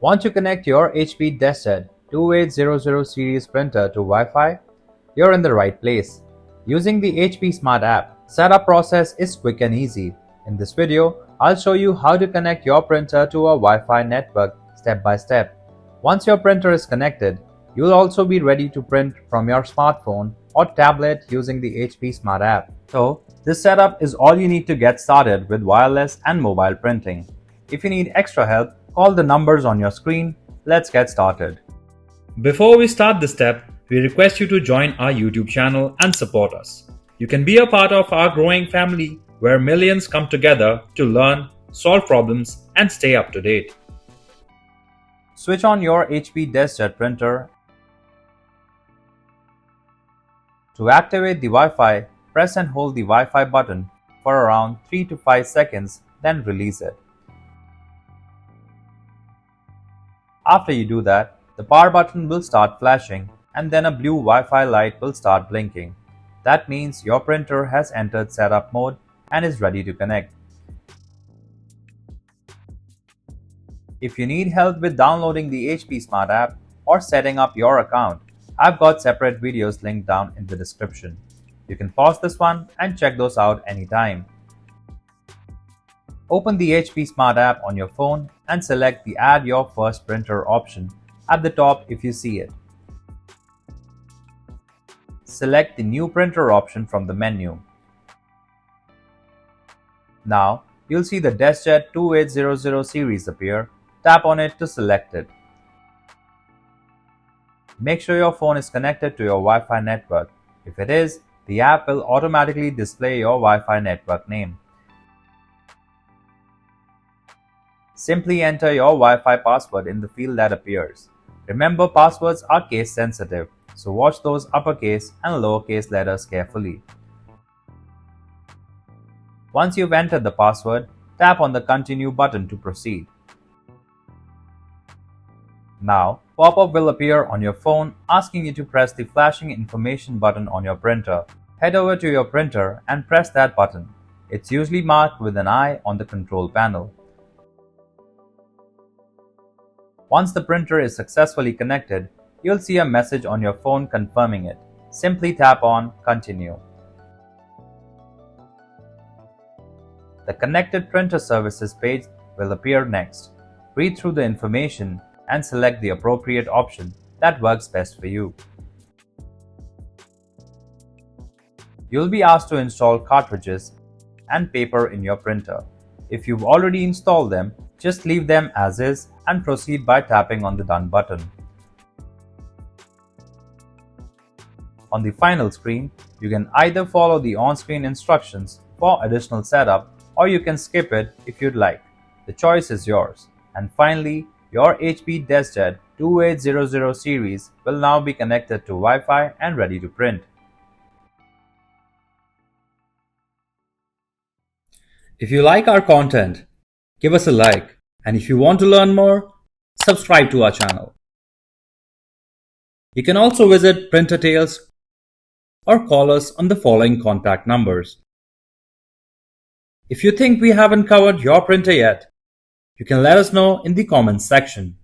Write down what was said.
Want to connect your HP DeskJet 2800 series printer to Wi-Fi? You're in the right place. Using the HP Smart app, setup process is quick and easy. In this video, I'll show you how to connect your printer to a Wi-Fi network step by step. Once your printer is connected, you'll also be ready to print from your smartphone or tablet using the HP Smart app. So, this setup is all you need to get started with wireless and mobile printing. If you need extra help, call the numbers on your screen. Let's get started. Before we start this step, we request you to join our YouTube channel and support us. You can be a part of our growing family where millions come together to learn, solve problems, and stay up to date. Switch on your HP DeskJet printer. To activate the Wi-Fi, press and hold the Wi-Fi button for around 3 to 5 seconds, then release it. After you do that, the power button will start flashing and then a blue Wi-Fi light will start blinking. That means your printer has entered setup mode and is ready to connect. If you need help with downloading the HP Smart app or setting up your account, I've got separate videos linked down in the description. You can pause this one and check those out anytime. Open the HP Smart app on your phone and select the Add Your First Printer option at the top if you see it. Select the New Printer option from the menu. Now, you'll see the DeskJet 2800 series appear. Tap on it to select it. Make sure your phone is connected to your Wi-Fi network. If it is, the app will automatically display your Wi-Fi network name. Simply enter your Wi-Fi password in the field that appears. Remember, passwords are case sensitive, so watch those uppercase and lowercase letters carefully. Once you've entered the password, tap on the Continue button to proceed. Now, pop-up will appear on your phone asking you to press the flashing information button on your printer. Head over to your printer and press that button. It's usually marked with an eye on the control panel. Once the printer is successfully connected, you'll see a message on your phone confirming it. Simply tap on Continue. The Connected Printer Services page will appear next. Read through the information and select the appropriate option that works best for you. You'll be asked to install cartridges and paper in your printer. If you've already installed them, just leave them as is and proceed by tapping on the Done button. On the final screen, you can either follow the on-screen instructions for additional setup or you can skip it if you'd like. The choice is yours. And finally, your HP DeskJet 2800 series will now be connected to Wi-Fi and ready to print. If you like our content, give us a like, and if you want to learn more, subscribe to our channel. You can also visit Printer Tales or call us on the following contact numbers. If you think we haven't covered your printer yet, you can let us know in the comments section.